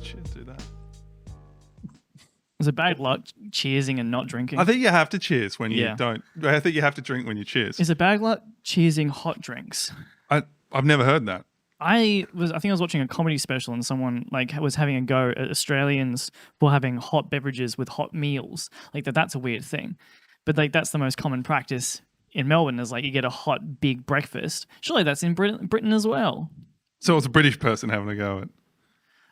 do that. Is it bad luck cheersing and not drinking? I think you have to cheers when you don't. I think you have to drink when you cheers. Is it bad luck cheersing hot drinks? I've never heard that. I think I was watching a comedy special and someone was having a go at Australians for having hot beverages with hot meals. That's a weird thing. But that's the most common practice in Melbourne is you get a hot big breakfast. Surely that's in Britain as well. So it's a British person having a go at.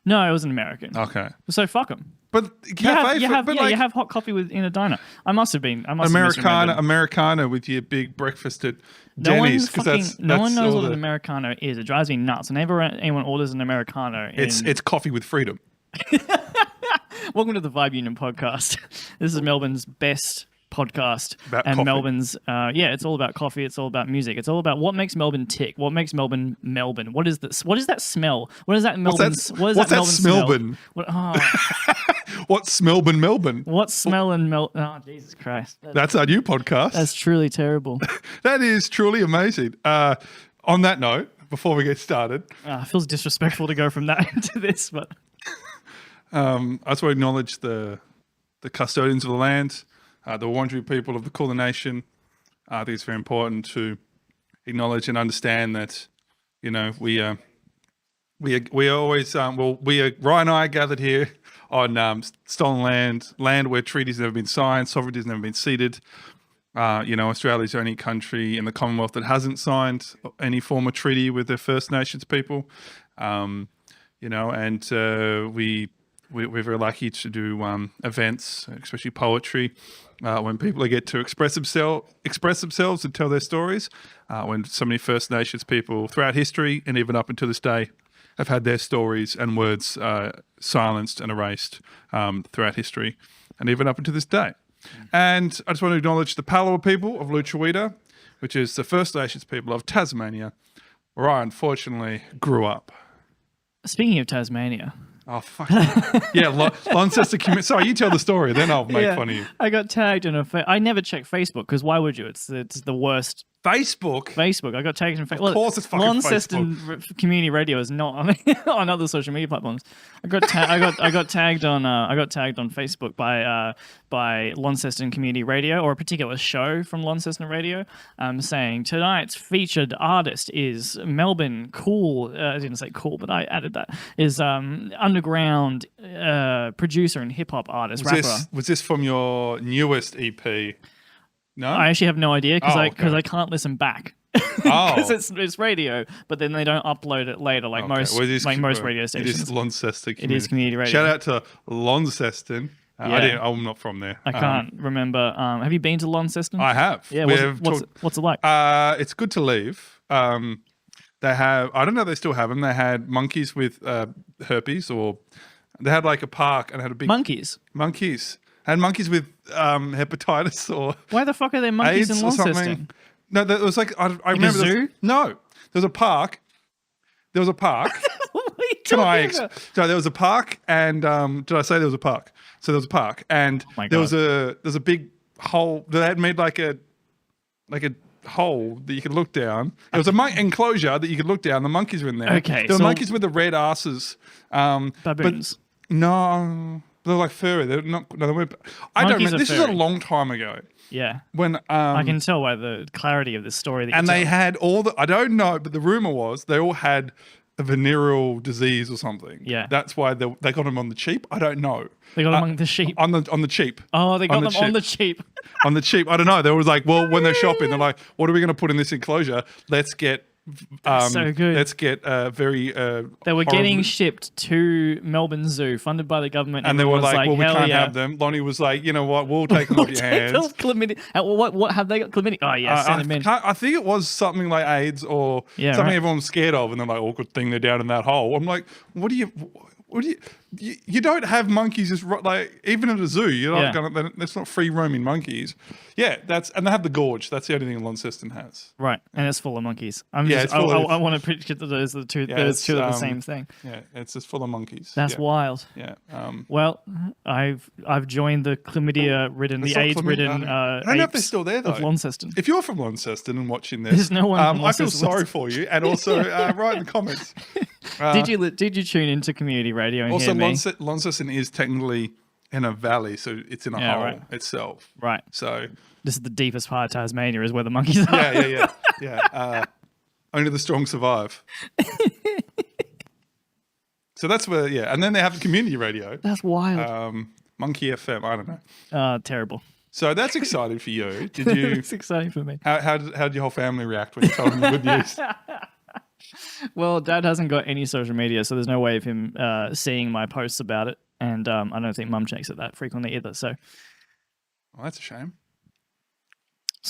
No, it was an American. Okay. So fuck them. But you have hot coffee in a diner. I must have Americana with your big breakfast at Denny's. No one knows what an Americano is. It drives me nuts. Whenever anyone orders an Americano, it's coffee with freedom. Welcome to the Vibe Union podcast. This is Melbourne's best podcast about and coffee. Melbourne's it's all about coffee, it's all about music, it's all about what makes Melbourne tick, what makes Melbourne Melbourne. What is this? What is that smell? What is that Melbourne? What's that Melbourne? What's Melbourne? What's smell and Melbourne? Oh, Jesus Christ. That's our new podcast. That's truly terrible. That is truly amazing. On that note, before we get started, it feels disrespectful to go from that into this, but I just want to acknowledge the custodians of the land, the Wurundjeri people of the Kulin Nation. I think it's very important to acknowledge and understand that, we are always, Ryan and I are gathered here on stolen land where treaties have never been signed, sovereignty has never been ceded. Australia's the only country in the Commonwealth that hasn't signed any form of treaty with the First Nations people. We're very lucky to do events, especially poetry, when people get to express themselves and tell their stories. When so many First Nations people throughout history and even up until this day have had their stories and words silenced and erased throughout history and even up until this day. And I just want to acknowledge the Palawa people of Luchawita, which is the First Nations people of Tasmania, where I unfortunately grew up. Speaking of Tasmania. Oh, fuck. Yeah, Launceston community. Sorry, you tell the story, then I'll make fun of you. I got tagged in I never check Facebook because why would you? It's the worst. Facebook. I got tagged in Facebook. Of course, it's fucking Launceston Facebook. Community Radio is not on other social media platforms. I got tagged on Facebook by Launceston Community Radio, or a particular show from Launceston Radio, saying tonight's featured artist is Melbourne cool. I didn't say cool, but I added that is underground producer and hip hop artist rapper. Was this from your newest EP? No, I actually have no idea because I can't listen back. Because it's radio, but then they don't upload it later most radio stations. It is Launceston. It is community radio. Shout out to Launceston. I'm not from there. I can't remember. Have you been to Launceston? I have. Yeah. What's it like? It's good to leave. They have. I don't know if they still have them. They had monkeys with herpes, or they had a park and had a big monkeys. Had monkeys with hepatitis or why the fuck are there monkeys AIDS in Launceston? No, there was I remember a zoo? No, there was a park. What are you talking about? So there was a park, and did I say there was a park? So there was a park, and there's a big hole. They had made like a hole that you could look down. It was a enclosure that you could look down. The monkeys were in there. Okay, there were monkeys with the red asses. Baboons. But no. They're like furry. They're not. No, they weren't. I don't remember. This is a long time ago. Yeah. When I can tell by the clarity of the story. They had all the. I don't know, but the rumor was they all had a venereal disease or something. Yeah. That's why they got them on the cheap. I don't know. They got them on the sheep. On the cheap. Oh, they got them on the cheap. On the cheap. I don't know. They were like, well, when they're shopping, they're like, what are we going to put in this enclosure? Let's get. So good. Let's get very. They were getting shipped to Melbourne Zoo, funded by the government, and they were like, "Well, we can't have them." Lonnie was like, "You know what? We'll take them off your hands." Chlamydia. What have they got? Chlamydia. Oh yeah, send them in. I think it was something like AIDS or something everyone's scared of, and they're like, "Oh, good thing they're down in that hole." I'm like, "What do you?" You don't have monkeys just even at a zoo. You're not gonna. That's not free roaming monkeys. Yeah, and they have the gorge. That's the only thing Launceston has. Right, and it's full of monkeys. I want to picture those two. Those two are the same thing. Yeah, it's just full of monkeys. That's wild. Yeah. Well, I've joined the chlamydia-ridden, the AIDS-ridden. I don't know if they're still there though. Of Launceston. If you're from Launceston and watching this, there's no one. I feel sorry for you, and also write in the comments. Did you tune into community radio? And also, me. Launceston is technically in a valley, so it's in a Yeah, hole right. itself. Right. So This is the deepest part of Tasmania, is where the monkeys are. yeah. Only the strong survive. So that's where, and then they have the community radio, That's wild. Monkey FM. I don't know. Terrible. So that's exciting for you. Did you? It's exciting for me. How did your whole family react when you told them the good news? Well, Dad hasn't got any social media, so there's no way of him seeing my posts about it. And I don't think Mum checks it that frequently either. So Well, that's a shame.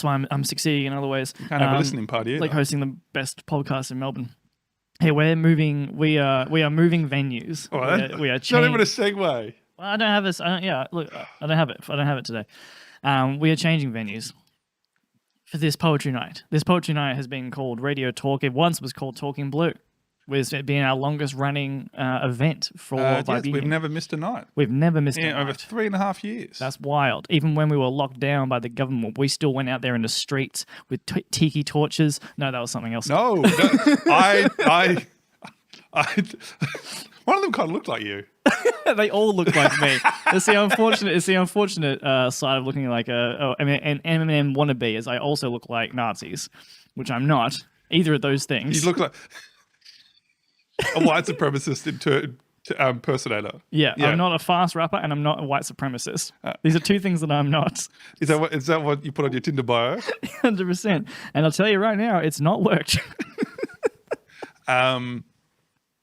I'm succeeding in other ways. Can't have a listening party either. Like hosting the best podcast in Melbourne. Hey, we're moving. We are moving venues. Oh, We are it's not even a changing. segue. Well, I don't have this. Look, I don't have it. I don't have it today. We are changing venues for this poetry night. This poetry night has been called Radio Talk. It once was called Talking Blue. With it being our longest running event for Yes, Vibunion. we've never missed a night. We've never missed Yeah, a over night. 3.5 years. That's wild. Even when we were locked down by the government, we still went out there in the streets with tiki torches. No, that was something else. no. One of them kind of looked like you. They all look like me. It's the unfortunate side of looking like an Eminem wannabe, is I also look like Nazis, which I'm not. Either of those things. You look like a white supremacist impersonator. Yeah, I'm not a fast rapper and I'm not a white supremacist. These are two things that I'm not. Is that what you put on your Tinder bio? 100%. And I'll tell you right now, it's not worked.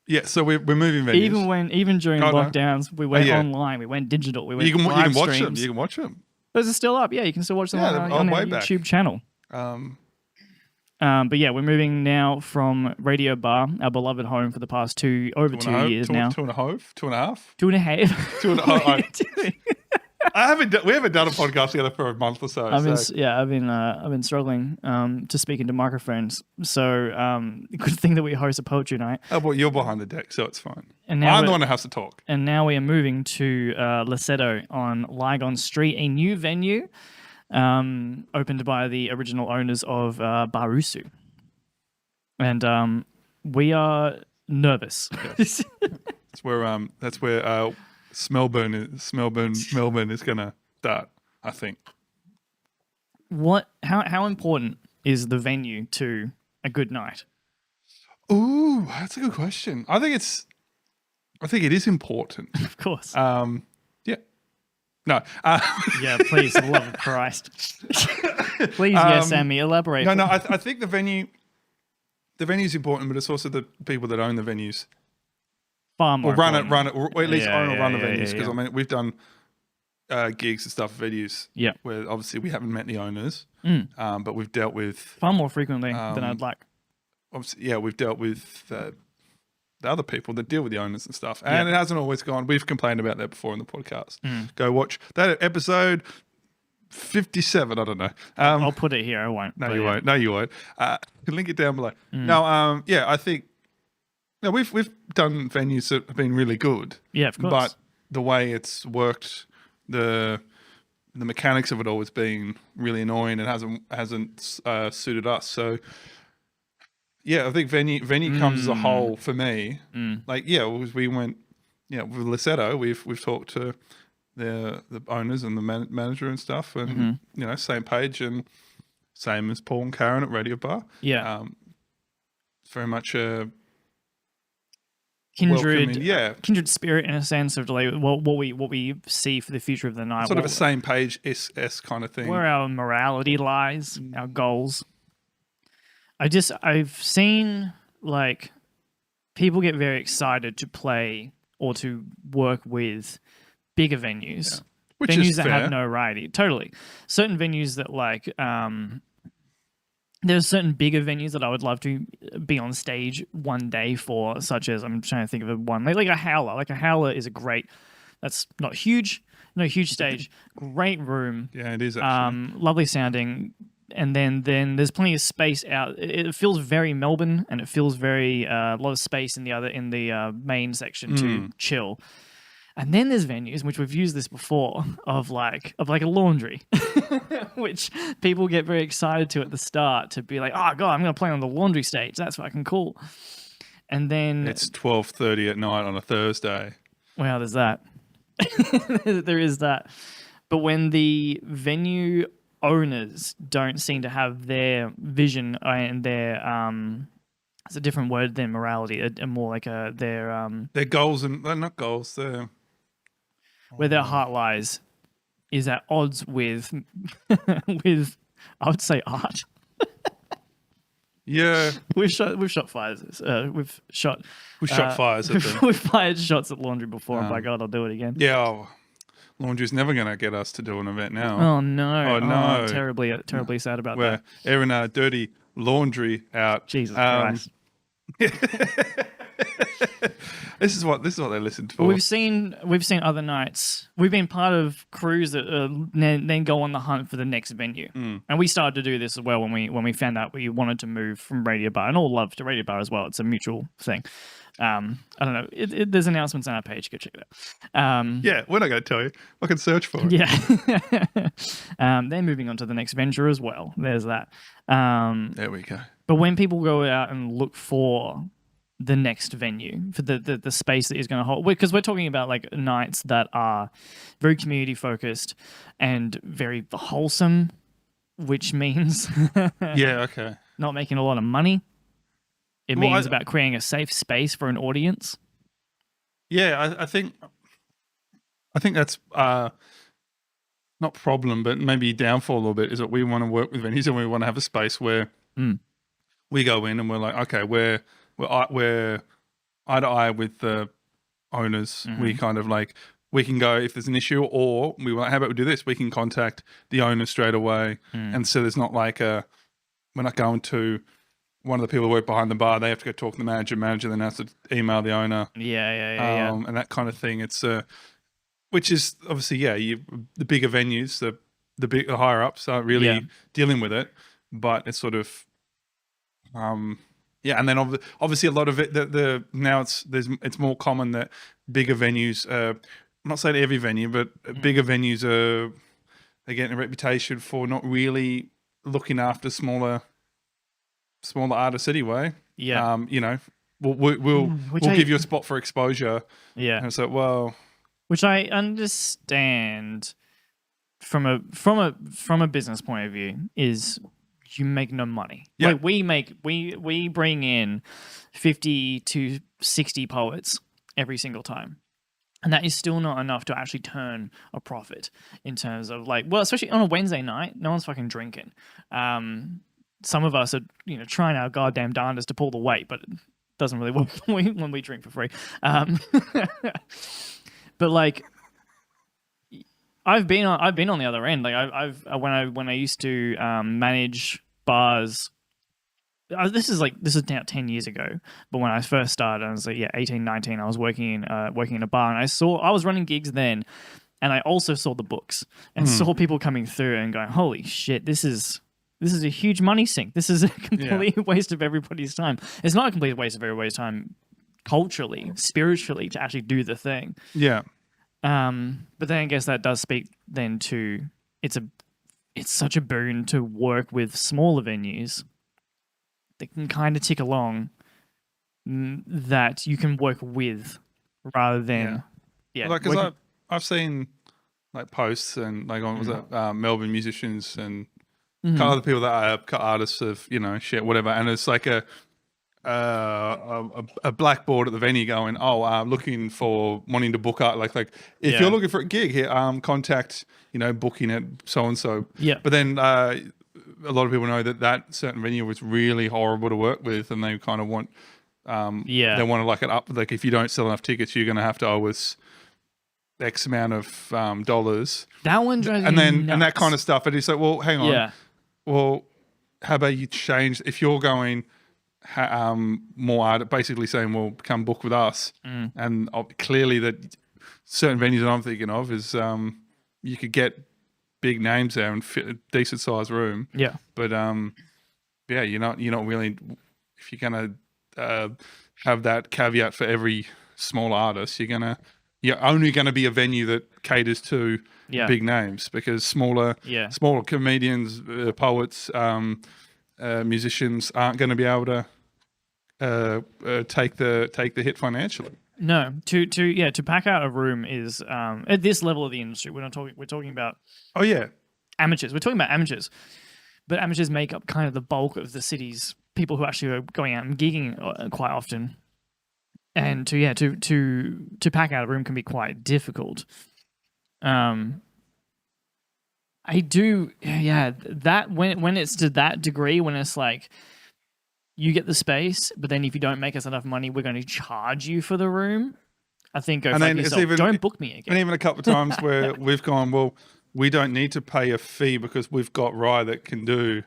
Yeah, so we're moving venues. Even during Oh, no. lockdowns, we went yeah. online, we went digital, we went You can live watch them. streams. You can watch them. Those are still up. Yeah, you can still watch them Yeah, on they're our way back. YouTube channel. But yeah, we're moving now from Radio Bar, our beloved home for the past two years now. 2.5? 2.5? 2.5. 2.5. What are you doing? We haven't done a podcast together for a month or so. I've been struggling to speak into microphones. So good thing that we host a poetry night. Oh, well, you're behind the deck, so it's fine. And now I'm the one who has to talk. And now we are moving to Lesetto on Lygon Street, a new venue opened by the original owners of Barusu. And we are nervous. That's where Melbourne is gonna start, I think. How important is the venue to a good night? Ooh, that's a good question. I think it is important. Of course. Yeah. No. Yeah, please, for the love of Christ. Please, yes, Sammy, elaborate. No. I think the venue is important, but it's also the people that own the venues. Far more Or run important. it, or at least own or run the yeah, venues. Because yeah. I mean, we've done gigs and stuff, venues. Yeah. Where obviously we haven't met the owners, but we've dealt with. Far more frequently than I'd like. Obviously, yeah, we've dealt with the other people that deal with the owners and stuff, and it hasn't always gone. We've complained about that before in the podcast. Go watch that episode 57. I don't know. I'll put it here. I won't. No, but you yeah. won't. No, you won't. Link it down below. No, I think. No, we've done venues that have been really good. Yeah, of course. But the way it's worked, the mechanics of it all has been really annoying and hasn't suited us. So yeah, I think venue comes as a whole for me. Like we went, with Lesetto, we've talked to the owners and the manager and stuff, and same page and same as Paul and Karen at Radio Bar. Yeah. It's very much a kindred welcoming, kindred spirit in a sense of like what we see for the future of the night. sort of a same page S kind of thing. Where our morality lies, our goals. I've seen like people get very excited to play or to work with bigger venues. Which venues is that fair. have no variety. Totally. Certain venues that like there's certain bigger venues that I would love to be on stage one day for, such as I'm trying to think of one like a Howler. Like a Howler is a great. That's not huge, no huge stage, great room. Yeah, it is actually. Lovely sounding, and then there's plenty of space out. It feels very Melbourne, and it feels very a lot of space in the main section to chill. And then there's venues, which we've used this before, of like a laundry, which people get very excited to at the start to be like, oh god, I'm going to play on the laundry stage. That's fucking cool. And then It's 12:30 at night on a Thursday. Well, there's that. There is that. But when the venue owners don't seem to have their vision and their it's a different word than morality, a more like Their goals and not goals. where their heart lies is at odds with with I would say art. Yeah, We've shot fires. We've shot fires at them. we've fired shots at laundry before, and by God, I'll do it again. Yeah, laundry's never going to get us to do an event now. Oh no! Oh, no. I'm terribly sad about We're that. airing our dirty laundry out. Jesus Christ! This is what they listened for. But we've seen other nights. We've been part of crews that then go on the hunt for the next venue, and we started to do this as well when we found out we wanted to move from Radio Bar, and all love to Radio Bar as well. It's a mutual thing. I don't know. There's announcements on our page. Go check it out. Yeah, we're not going to tell you. I can search for it. Yeah. They're moving on to the next venture as well. There's that. There we go. But when people go out and look for the next venue, for the space that is going to hold, because we're talking about like nights that are very community focused and very wholesome, which means Yeah, okay. not making a lot of money. It means about creating a safe space for an audience. Yeah, I think that's not problem, but maybe downfall a little bit is that we want to work with venues and we want to have a space where we go in and we're like, okay, we're eye to eye with the owners. We kind of like, we can go if there's an issue, or we want, how about we do this? We can contact the owner straight away, and so there's not like we're not going to one of the people who work behind the bar. They have to go talk to the manager then has to email the owner. Yeah. And that kind of thing. It's which is obviously the bigger venues, the higher ups are really dealing with it, but it's sort of and then obviously a lot of it now it's more common that bigger venues. I'm not saying every venue, but bigger venues are getting a reputation for not really looking after smaller artists anyway. Yeah. We'll give you a spot for exposure. Yeah. And so, well, which I understand from a business point of view is you make no money. Yeah. Like we bring in 50 to 60 poets every single time. And that is still not enough to actually turn a profit in terms of especially on a Wednesday night, no one's fucking drinking. Some of us are, trying our goddamn darndest to pull the weight, but it doesn't really work when we drink for free. But I've been on the other end. Like when I used to manage bars. This is now 10 years ago. But when I first started, I was 18, 19. I was working in a bar, and I was running gigs then, and I also saw the books and saw people coming through and going, "Holy shit, this is a huge money sink. This is a complete waste of everybody's time." It's not a complete waste of everybody's time culturally, spiritually, to actually do the thing. Yeah. But then I guess that does speak then to it's such a boon to work with smaller venues that can kind of tick along that you can work with rather than because I've seen posts and on was it Melbourne musicians and kind of other people that are artists of shit whatever, and it's like a blackboard at the venue going, looking for wanting to book art. If you're looking for a gig here, contact booking at so and so. Yeah. But then a lot of people know that certain venue was really horrible to work with, and they kind of want they want to it up. If you don't sell enough tickets, you're going to have to owe us X amount of dollars. That one drives me and nuts. that kind of stuff. And it's like, well, hang on. Yeah. Well, how about you change if you're going more art, basically saying, well, come book with us. And clearly that certain venues that I'm thinking of is you could get big names there and fit a decent sized room. Yeah. But you're not really, if you're gonna have that caveat for every small artist, you're only gonna be a venue that caters to big names, because smaller comedians, poets, musicians aren't going to be able to take the hit financially. No, to pack out a room is at this level of the industry. We're talking about Oh yeah, amateurs. We're talking about amateurs, but amateurs make up kind of the bulk of the city's people who actually are going out and gigging quite often. And to pack out a room can be quite difficult. I do, yeah. That when it's to that degree, when it's like you get the space, but then if you don't make us enough money, we're going to charge you for the room. I think go and fuck then it's yourself. even Don't book me again. and even a couple of times where we've gone, well, we don't need to pay a fee because we've got Rye that can do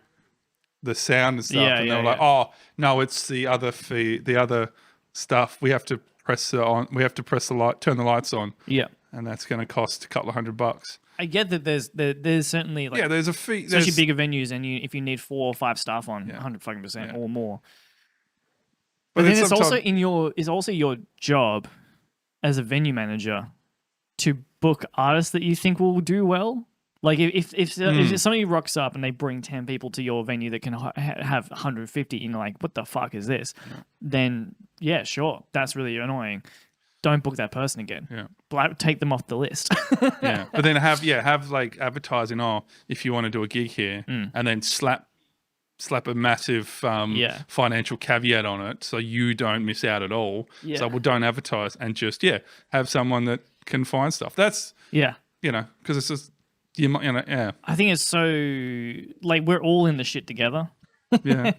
the sound and stuff, Yeah, and yeah, they're like, yeah. oh no, it's the other fee, the other stuff. We have to press it on. We have to press the light, turn the lights on, Yeah, and that's going to cost a couple of $100. I get that. There's certainly like Yeah, there's a fee. especially There's, bigger venues, and if you need 4 or 5 staff on, Yeah. 100% Yeah. or more. but But then it's sometimes- also your job as a venue manager to book artists that you think will do well. Like if somebody rocks up and they bring 10 people to your venue that can have 150, and you're like, what the fuck is this? Then yeah, sure, that's really annoying. Don't book that person again. Yeah. Take them off the list. Yeah, but then have like advertising. Oh, if you want to do a gig here, and then slap a massive financial caveat on it, so you don't miss out at all. Yeah. So don't advertise and just have someone that can find stuff. That's Yeah. because it's just yeah I think it's so like we're all in the shit together. yeah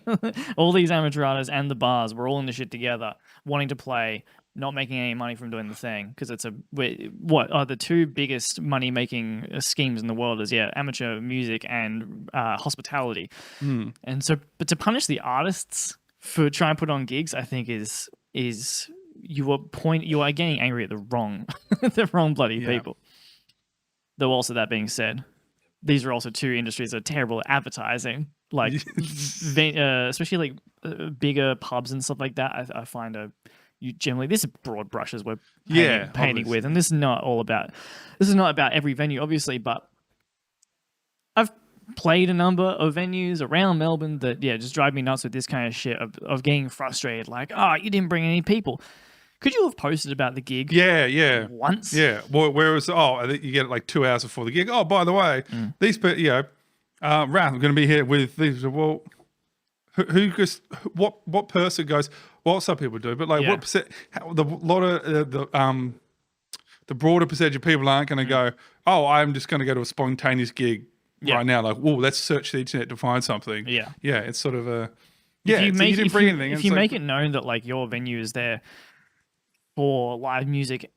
All these amateur artists and the bars, we're all in the shit together, wanting to play, not making any money from doing the thing because what are the two biggest money making schemes in the world is amateur music and hospitality. And so, but to punish the artists for trying to put on gigs, I think is you are getting angry at the wrong bloody people. Though also that being said, these are also two industries that are terrible at advertising. Like, especially like bigger pubs and stuff like that. I find you generally, this is broad brushes we're painting with, and this is not about every venue, obviously. But I've played a number of venues around Melbourne that just drive me nuts with this kind of shit of getting frustrated. Like, oh, you didn't bring any people. Could you have posted about the gig? Once. Yeah. Well, whereas I think you get it like 2 hours before the gig. Oh, by the way, these Rhath are going to be here with these. Well, who goes? What person goes? Well, some people do, but like what percent? The broader percentage of people aren't going to go. Oh, I'm just going to go to a spontaneous gig right now. Like, whoa, let's search the internet to find something. Yeah. It's sort of a you didn't bring anything. If you make it known that like your venue is there for live music,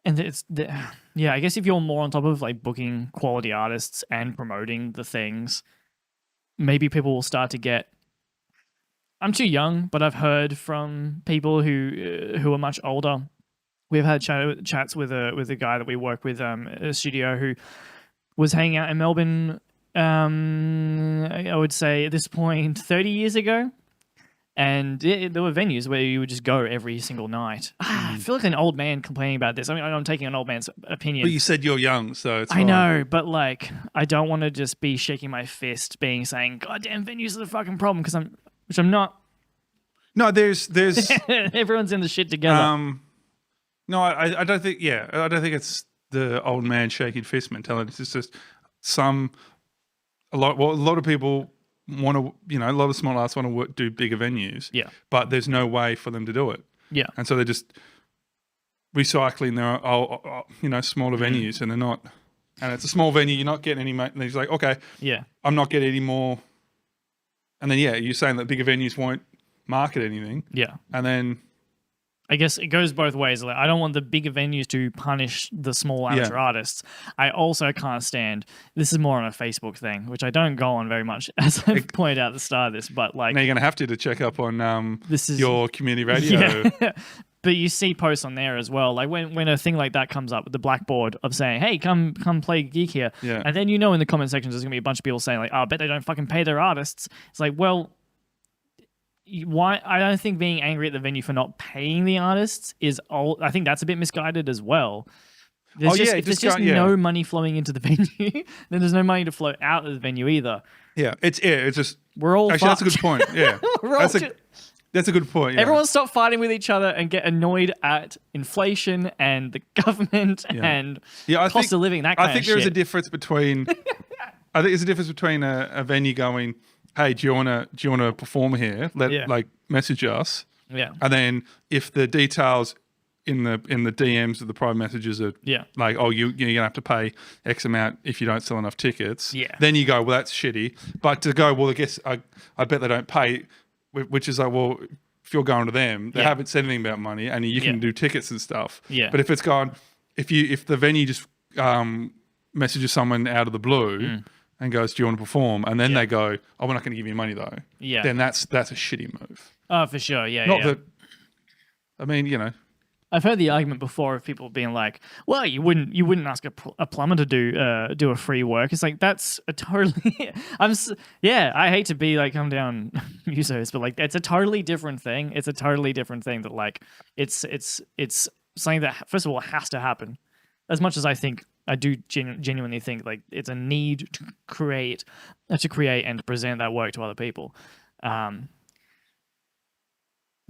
and I guess if you're more on top of like booking quality artists and promoting the things, maybe people will start to get. I'm too young, but I've heard from people who are much older. We've had chats with a guy that we work with a studio who was hanging out in Melbourne. I would say at this point 30 years ago. And there were venues where you would just go every single night. I feel like an old man complaining about this. I mean, I'm taking an old man's opinion. But you said you're young, so it's I know, but like, I don't want to just be shaking my fist saying, goddamn venues are the fucking problem, which I'm not. No, there's everyone's in the shit together. No, I don't think, I don't think it's the old man shaking fist mentality. It's just a lot of people want to, a lot of small artists want to do bigger venues. Yeah. But there's no way for them to do it. Yeah. And so they're just recycling their, smaller venues, and they're not, and it's a small venue, you're not getting any, and he's like, okay, I'm not getting any more. And then, you're saying that bigger venues won't market anything. Yeah. And then I guess it goes both ways. Like, I don't want the bigger venues to punish the small amateur artists. I also can't stand, this is more on a Facebook thing, which I don't go on very much, as I've pointed out at the start of this, but like... Now you're going to have to check up on your community radio. Yeah. But you see posts on there as well. Like when a thing like that comes up with the blackboard of saying, hey, come play a gig here. Yeah. And then in the comment sections there's going to be a bunch of people saying like, oh, I bet they don't fucking pay their artists. It's like, well... Why? I don't think being angry at the venue for not paying the artists is all. I think that's a bit misguided as well. There's just no money flowing into the venue, then there's no money to flow out of the venue either. Yeah, it's just we're all actually fucked. that's a good point. Yeah, That's a good point. Yeah. Everyone stop fighting with each other and get annoyed at inflation and the government and cost of living. That kind I think of there is a shit. difference between. I think there's a difference between a venue going, "Hey, do you wanna perform here? Like message us." Yeah. And then if the details in the DMs of the private messages are like, "Oh, you're gonna have to pay X amount if you don't sell enough tickets," then you go, "Well, that's shitty." But to go, "Well, I guess I bet they don't pay," which is like, well, if you're going to them, they haven't said anything about money, and you can do tickets and stuff. Yeah. But if it's gone, if the venue just messages someone out of the blue and goes, "Do you want to perform?" and then they go, "Oh, we're not going to give you money though," then that's a shitty move. Oh, for sure. Yeah. Not that. I mean, I've heard the argument before of people being like, "Well, you wouldn't ask a plumber to do a free work." It's like that's a totally. I hate to be like come down musos, but like it's a totally different thing. It's a totally different thing that like it's something that first of all has to happen. As much as I do genuinely think like it's a need to create and present that work to other people.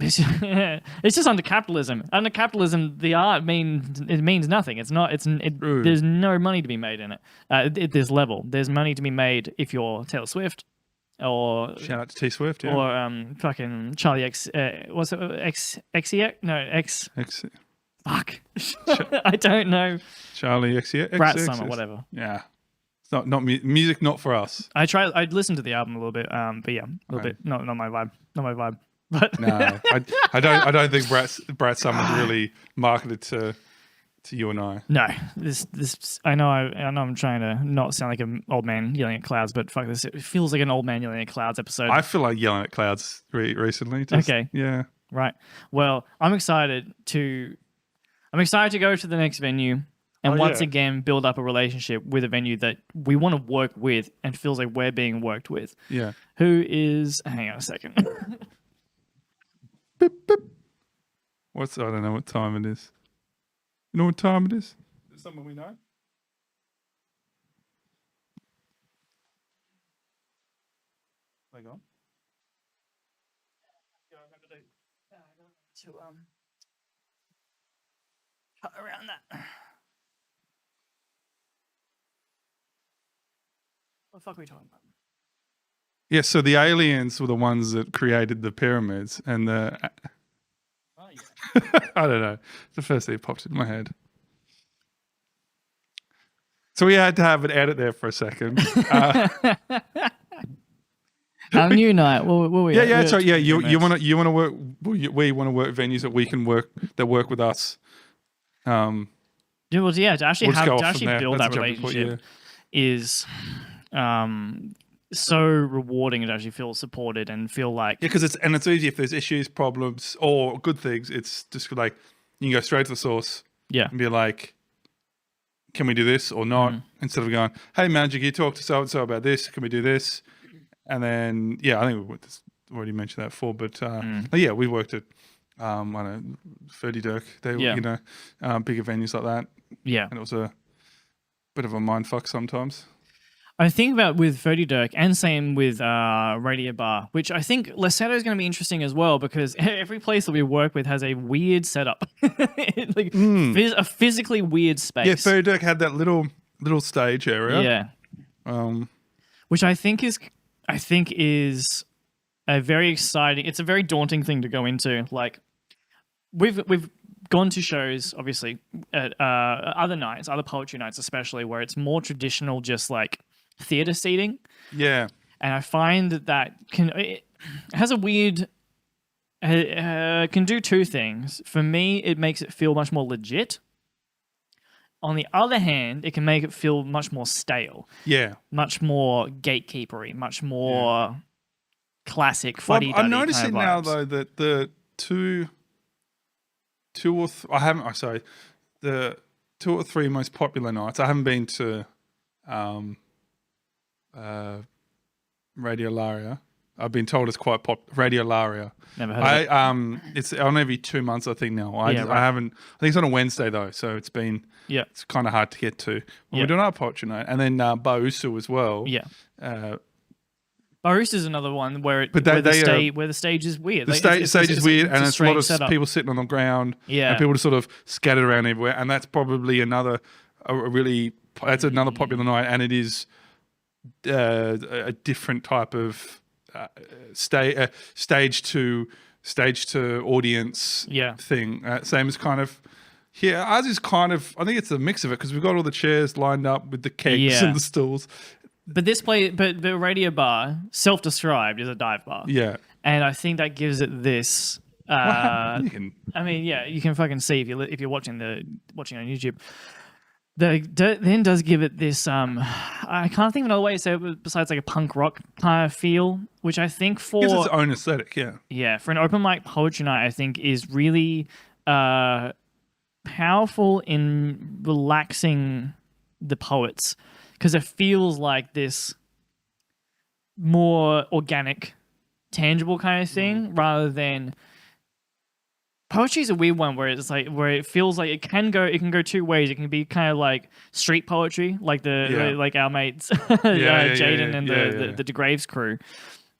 It's just under capitalism. Under capitalism, the art means nothing. It's not. There's no money to be made in it. At this level, there's money to be made if you're Taylor Swift, or shout out to T Swift, or fucking Charlie X. What's it? XEX? No, X. Fuck. I don't know. Charlie XEX. Brat Summer, whatever. Yeah. It's not music. Not for us. I'd listened to the album a little bit. But yeah, a little bit. Not my vibe. Not my vibe. But no, I don't think Brat Summer's really marketed to you and I. No, this I know I'm trying to not sound like an old man yelling at clouds, but fuck this, it feels like an old man yelling at clouds episode. I feel like yelling at clouds recently. Okay, yeah, right. Well, I'm excited to go to the next venue and once again build up a relationship with a venue that we want to work with and feels like we're being worked with. Yeah. Who is? Hang on a second. Beep, beep. I don't know what time it is. You know what time it is? Is it someone we know? Hang on. To cut around that. What the fuck are we talking about? Yeah, so the aliens were the ones that created the pyramids, and the. Oh, yeah. I don't know. It's the first thing that popped in my head. So we had to have an edit there for a second. Our new night. Yeah, that's right. Yeah, you want to work. We want to work venues that we can work with us. To actually build that relationship is so rewarding to actually feel supported and feel like because it's easy if there's issues, problems, or good things. It's just like you can go straight to the source. Yeah, and be like, can we do this or not? Instead of going, hey manager, can you talk to so and so about this? Can we do this? And then I think we already mentioned that before, but we worked at I don't know, Ferdy Dirk. They bigger venues like that. Yeah, and it was a bit of a mindfuck sometimes. I think about with Ferdy Dirk and same with Radio Bar, which I think Lesetto is going to be interesting as well because every place that we work with has a weird setup, a physically weird space. Yeah, Ferdy Dirk had that little stage area. Yeah, which I think is a very exciting. It's a very daunting thing to go into. Like we've gone to shows, obviously, at other nights, other poetry nights especially, where it's more traditional, just like theater seating. Yeah. And I find that it has a weird... can do two things. For me, it makes it feel much more legit. On the other hand, it can make it feel much more stale. Yeah. Much more gatekeepery, much more classic fuddy-duddy I'm noticing kind of now, though, that the the 2 or 3 most popular nights. I haven't been to Radio Laria. I've been told it's quite Radio Laria. Never heard of it. It's on every 2 months, I think now. I haven't. I think it's on a Wednesday though, so it's been. Yeah. It's kind of hard to get to. We're doing our poetry night, and then Bausu as well. Yeah. Barus is another one where But where the stage is weird. the Like, stage is weird, and it's a lot of setup. people sitting on the ground, Yeah. and people just sort of scattered around everywhere, and that's probably another popular night, and it is a different type of stage to audience thing. Same as kind of. Yeah, ours is kind of. I think it's a mix of it because we've got all the chairs lined up with the kegs and the stools. But but the radio bar, self-described, is a dive bar. Yeah, and I think that gives it this. I mean, yeah, you can fucking see if you're watching on YouTube. Then does give it this. I can't think of another way to say it besides like a punk rock kind of feel, which I think for gives its own aesthetic. Yeah, for an open mic poetry night, I think is really powerful in relaxing the poets because it feels like this more organic, tangible kind of thing rather than poetry is a weird one where it's like where it feels like it can go two ways. It can be kind of like street poetry, like like our mates Jaden and the DeGraves crew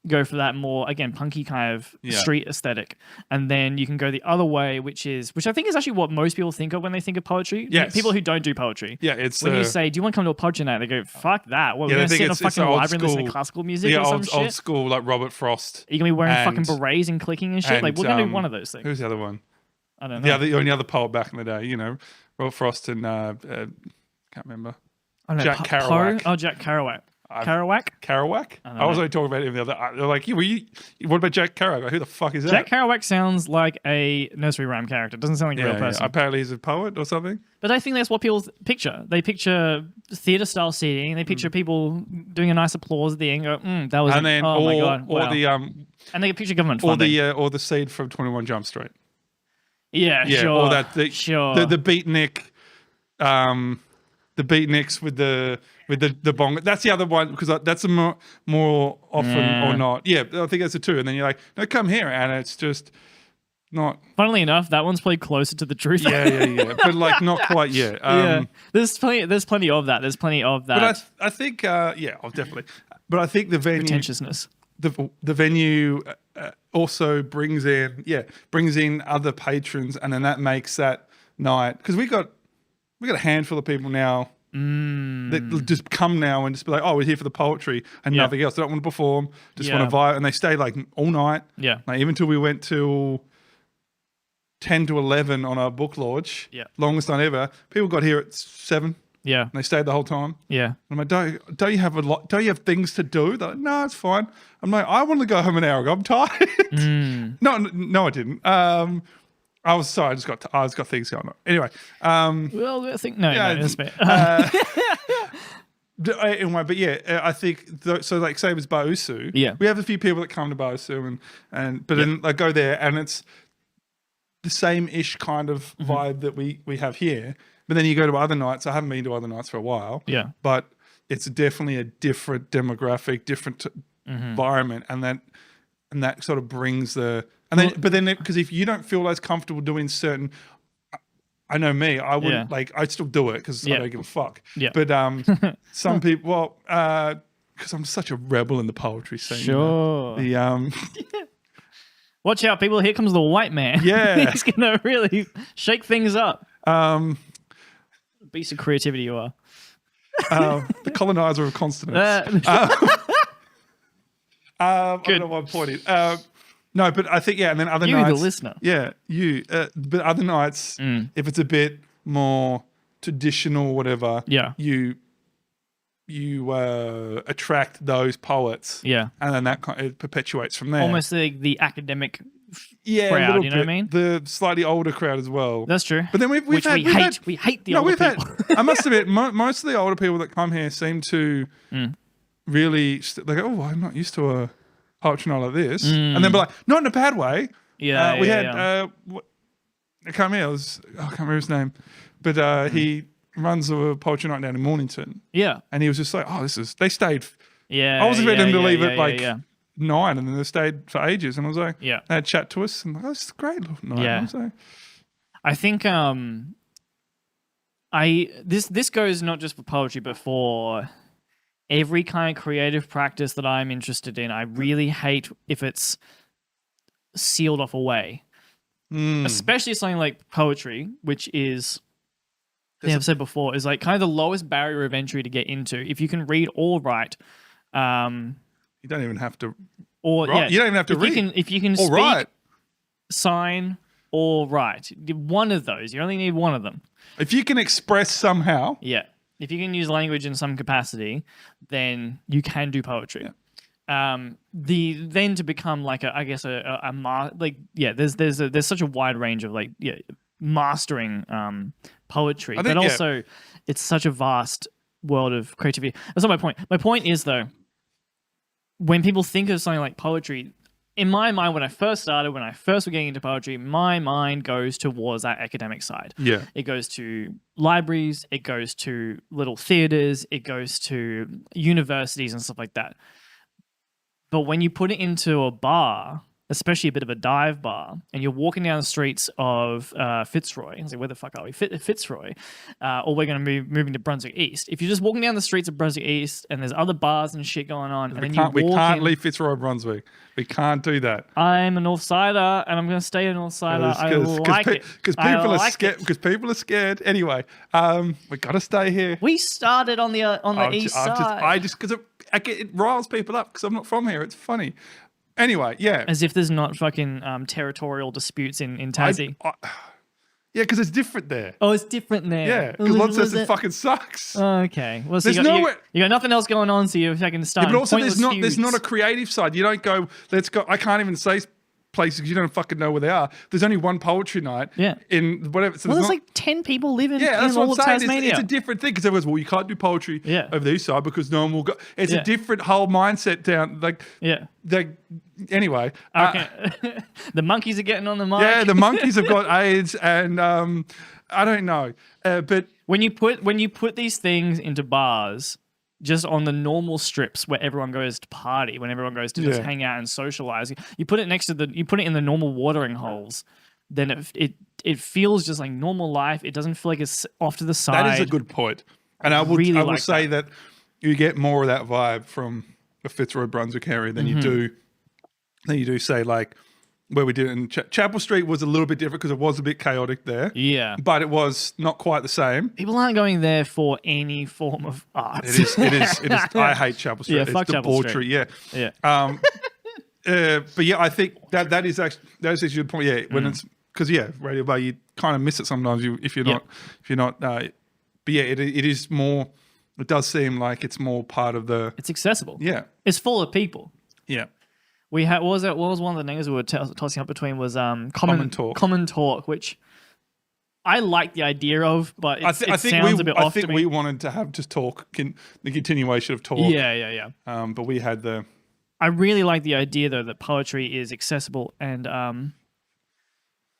go for that more again punky kind of street aesthetic, and then you can go the other way, which I think is actually what most people think of when they think of poetry. Yes. People who don't do poetry. Yeah, it's when you say, "Do you want to come to a poetry night?" They go, "Fuck that! What, we're gonna sit in a fucking library and listen to classical music or some shit." Old school like Robert Frost. Are you gonna be wearing fucking berets and clicking and shit? Like we're gonna do one of those things. Who's the other one? I don't know. The only other poet back in the day, Robert Frost and can't remember. I don't know, Jack Kerouac. Oh, Jack Kerouac. Kerouac? I was only talking about him the other. They're like, what about Jack Kerouac? Who the fuck is that? Jack Kerouac sounds like a nursery rhyme character. Doesn't sound like a real person. Apparently he's a poet or something. But I think that's what people picture. They picture theatre style seating. They picture people doing a nice applause at the end. And go, that was. And then, my god! Or wow. the and they picture government funding. Or the seed from 21 Jump Street. Yeah, sure. Or that the beatnik, the beatniks with the bong. That's the other one because that's a more often or not. Yeah, I think that's the two. And then you're like, no, come here, and it's just not. Funnily enough, that one's probably closer to the truth. Yeah, but like not quite yet. There's plenty of that. There's plenty of that. But I think definitely. But I think the venue pretentiousness. The venue also brings in other patrons, and then that makes that night because we got a handful of people now that just come now and just be like, oh, we're here for the poetry and nothing else. They don't want to perform, just want to vibe, and they stay like all night. Yeah, like, even till we went till 10 to 11 on our book launch. Yeah, longest night ever. People got here at 7. Yeah, and they stayed the whole time. Yeah, I'm like, don't you have don't you have things to do? They're like, no, it's fine. I'm like, I want to go home an hour ago. I'm tired. No, I didn't. I was sorry. I just got things going on. Anyway. Well, I think no, that's fair. Anyway, but yeah, I think so. Like same as Bausu. Yeah, we have a few people that come to Bausu but then I go there and it's the same ish kind of vibe that we have here. But then you go to other nights. I haven't been to other nights for a while. Yeah, but it's definitely a different demographic, different environment, and that sort of brings the. And then, but then, because if you don't feel as comfortable doing certain, I know me, I wouldn't I'd still do it because I don't give a fuck. Yeah. But some people, because I'm such a rebel in the poetry scene. Sure. The watch out, people! Here comes the white man. Yeah. He's gonna really shake things up. Beast of creativity you are. The colonizer of consonants. I don't know what my point is. No, but I think, and then other nights. You, the listener. Yeah, you. But other nights, if it's a bit more traditional or whatever, you attract those poets. Yeah. And then it perpetuates from there. Almost the academic crowd, you know what I mean? The slightly older crowd as well. That's true. But then we hate the older people. I must admit, most of the older people that come here seem to really, they go, oh, I'm not used to a poetry night like this. And then be like, not in a bad way. Yeah. We had, I can't remember his name, but he runs a poetry night down in Mornington. Yeah. And he was just like, oh, they stayed. Yeah. I was expecting them to leave at 9 and then they stayed for ages. And I was like, they had a chat to us and like, oh, this is a great little night. Yeah. I think this goes not just for poetry, but for every kind of creative practice that I'm interested in, I really hate if it's sealed off away. Especially something like poetry, which is, I think I've said before, is like kind of the lowest barrier of entry to get into. If you can read or write, You don't even have to. or Right. You don't even have to read. If you can Or speak, write. sign, or write, one of those. You only need one of them. If you can express somehow. Yeah. If you can use language in some capacity, then you can do poetry. Then to become like there's such a wide range of mastering poetry, I think, but also it's such a vast world of creativity. That's not my point. My point is though, when people think of something like poetry, in my mind, when I first was getting into poetry, my mind goes towards that academic side. Yeah. It goes to libraries, it goes to little theaters, it goes to universities and stuff like that. But when you put it into a bar, especially a bit of a dive bar, and you're walking down the streets of Fitzroy, and say, where the fuck are we? Fitzroy, or we're going to be moving to Brunswick East. If you're just walking down the streets of Brunswick East and there's other bars and shit going on, and then We can't leave Fitzroy, Brunswick. We can't do that. I'm a North Sider, and I'm going to stay a North Sider. I like it. Because people are scared. Because people are scared. Anyway, we got to stay here. We started on the east side. Because it riles people up because I'm not from here. It's funny. Anyway, yeah. As if there's not fucking territorial disputes in Tassie. Yeah, because it's different there. Oh, it's different there. Yeah, because Launceston fucking sucks. Okay. Well, so There's you nowhere. got nothing else going on, so you're fucking starting. But also, pointless there's not a feuds. creative side. You don't go. Let's go. I can't even say places because you don't fucking know where they are. There's only one poetry night. Yeah. In whatever. So There's like 10 people living that's in what all I'm of saying. Tasmania. It's a different thing because everyone's, well, you can't do poetry over the east side because no one will go. It's a different whole mindset down. Anyway. Okay. The monkeys are getting on the mic. Yeah, the monkeys have got AIDS, and I don't know, but when you put these things into bars, just on the normal strips where everyone goes to party, when everyone goes to just hang out and socialize, you put it in the normal watering holes, then it feels just like normal life. It doesn't feel like it's off to the side. That is a good point. And I will say that you get more of that vibe from the Fitzroy Brunswick area than you do say like where we did it in Chapel Street was a little bit different because it was a bit chaotic there. Yeah. But it was not quite the same. People aren't going there for any form of art. It is. I hate Chapel Street. Yeah, it's fuck Chapel debauchery. Street. Yeah. But yeah, I think that is actually the point. Yeah, when it's because Radio Bar, you kind of miss it sometimes. If you're not. But yeah, it is more. It does seem like it's more part of the. It's accessible. Yeah. It's full of people. Yeah. We had what was one of the names we were tossing up between was common talk, which I like the idea of, but it sounds a bit off to me. We wanted to have just talk, the continuation of talk. Yeah. But we had the. I really like the idea though that poetry is accessible, and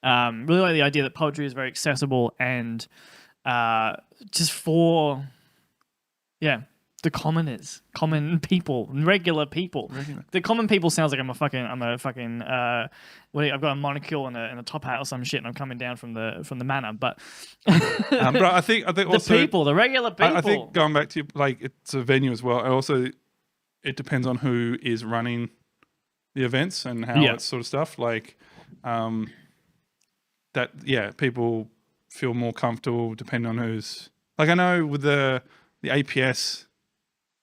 really like the idea that poetry is very accessible and just for the commoners, common people, regular people. The common people sounds like I'm a fucking I've got a monocle and a top hat or some shit, and I'm coming down from the manor. But but I think also the regular people. I think going back to like it's a venue as well. And also, it depends on who is running the events and how it's sort of stuff. Like people feel more comfortable depending on who's. Like I know with the APS.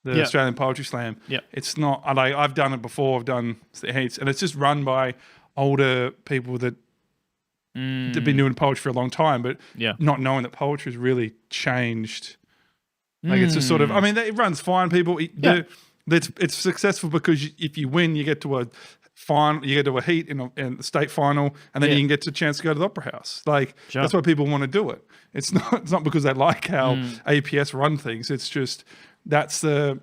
The Australian Poetry Slam. Yeah, it's not. I've done it before. I've done the heats, and it's just run by older people that have been doing poetry for a long time, but not knowing that poetry has really changed. Like it's just sort of. I mean, it runs fine. People, it's successful because if you win, you get to a final. You get to a heat in the state final, and then you can get a chance to go to the Opera House. Like that's why people want to do it. It's not because they like how APS run things. It's just. That's the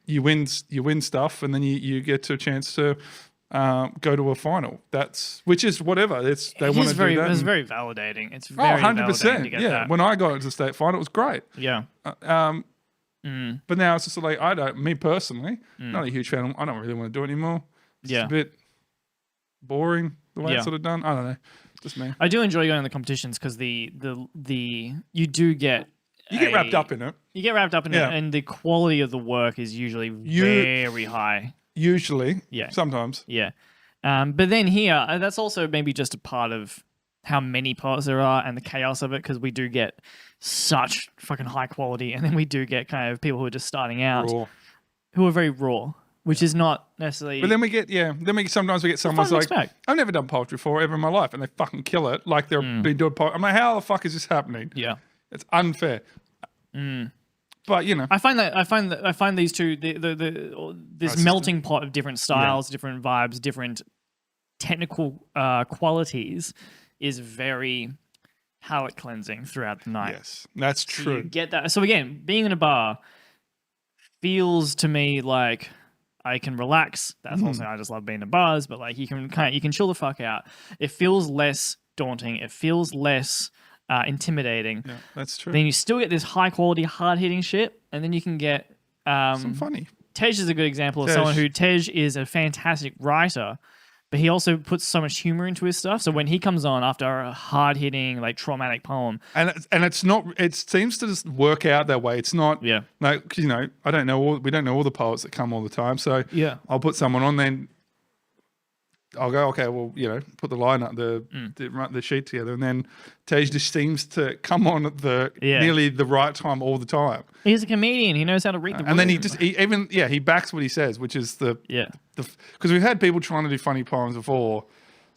you win stuff, and then you get to a chance to go to a final. Which is whatever. They want to do that. It's very validating. It's very 100%. To get that. When I got into the state final, it was great. Yeah. But now it's just like me personally, not a huge fan. I don't really want to do it anymore. It's a bit boring the way it's sort of done. I don't know. Just me. I do enjoy going to the competitions because the you do get You get wrapped up in it. You get wrapped up in Yeah. it, and the quality of the work is usually very high. Usually. Yeah. Sometimes. Yeah. But then here, that's also maybe just a part of how many parts there are and the chaos of it, because we do get such fucking high quality, and then we do get kind of people who are just starting out Raw. who are very raw, which is not necessarily. But then we get, sometimes we get someone's like, mixed bag. I've never done poetry before ever in my life, and they fucking kill it like they've been doing poetry. I'm like, how the fuck is this happening? Yeah. It's unfair. But I find these two this melting pot of different styles, different vibes, different technical qualities is very palate cleansing throughout the night. yes, that's So true. you get that. So again, being in a bar feels to me like I can relax. That's also I just love being in bars, but like you can chill the fuck out. It feels less daunting. It feels less intimidating. Yeah, that's true. Then you still get this high quality, hard hitting shit, and then you can get Some funny. Tej is a good example of someone who Tej is a fantastic writer, but he also puts so much humor into his stuff. So when he comes on after a hard hitting, like traumatic poem, And it's not. It seems to just work out that way. It's not. Yeah. Like, 'cause, I don't know. We don't know all the poets that come all the time. So Yeah. I'll put someone on, then I'll go, okay, well, put the line up, the sheet together, and then Tej just seems to come on at the nearly the right time all the time. he's a comedian. He knows how to read the room. And then he backs what he says, which is because we've had people trying to do funny poems before.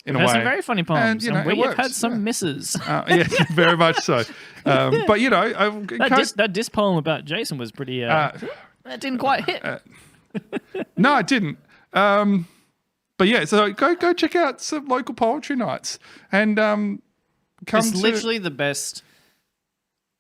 In a way, There's some very funny poems, and it we have works, had some misses. yeah, very much so. But That diss poem about Jason was pretty. That didn't quite hit. no, it didn't. But yeah, so go check out some local poetry nights and come It's literally the best.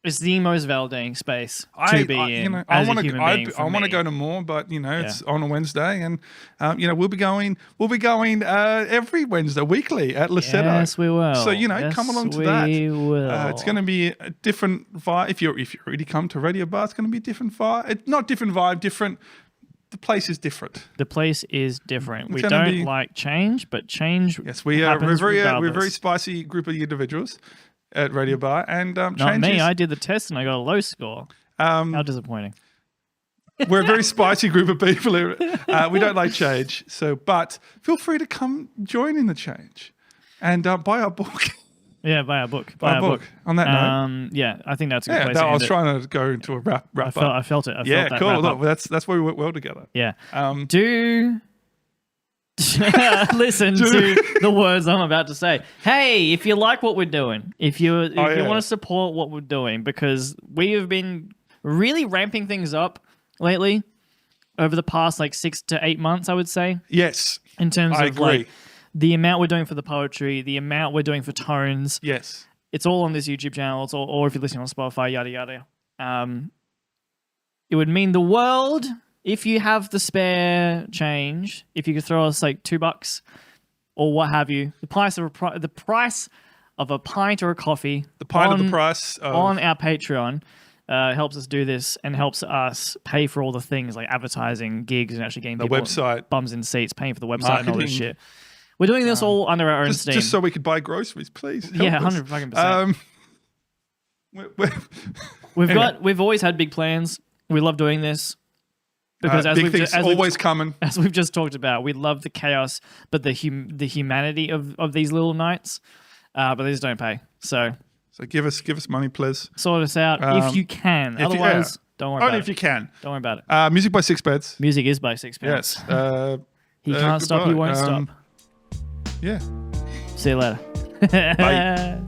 It's the most validating space to be in. I as want a to. human being for I want to me. go to more, but it's on a Wednesday, and we'll be going. We'll be going every Wednesday, weekly at Lissetto. Yes, we will. So Yes, come along to that. we will. It's going to be a different vibe. If you already come to Radio Bar, it's going to be a different vibe. It's not different vibe. Different. The place is different. The place is different. We gonna don't be- like change, but change. Yes, we are. happens We're a very regardless. spicy group of individuals at Radio Bar, and Not change me. is- I did the test and I got a low score. How disappointing. We're a very spicy group of people. We don't like change, but feel free to come join in the change and buy our book. Yeah, buy our book. Buy Buy our our book. On that note, Yeah, I think that's a good yeah, place to I end was it. trying to go into a wrap I up. felt it. I Yeah, felt that cool. wrap Look, up. that's why we work well together. Yeah. Um, Do listen to the words I'm about to say. Hey, if you like what we're doing, if you want to support what we're doing, because we have been really ramping things up lately over the past 6 to 8 months, I would say, yes, in terms I of agree. the amount we're doing for the poetry, the amount we're doing for tones. Yes. It's all on this YouTube channel. It's all, or if you're listening on Spotify, yada yada. It would mean the world if you have the spare change. If you could throw us $2 or what have you, the price of a pint or a coffee, The pint of the price of, on our Patreon helps us do this and helps us pay for all the things like advertising, gigs, and actually getting the people website. bums in seats, paying for the website and all this Marketing. shit. We're doing this all under our own Just steam. so we could buy groceries, please. Help Yeah, us. 100%. We've always had big plans. We love doing this because big things always coming. as we've just talked about, we love the chaos, but the humanity of these little nights. But these don't pay. So give us money, please. sort us out if you can. Otherwise, don't worry Only about if it. you can. Don't worry about it. Music by Sixpence. Music is by Sixpence. Yes. He can't stop. He goodbye. won't stop. Yeah. See you later. Bye.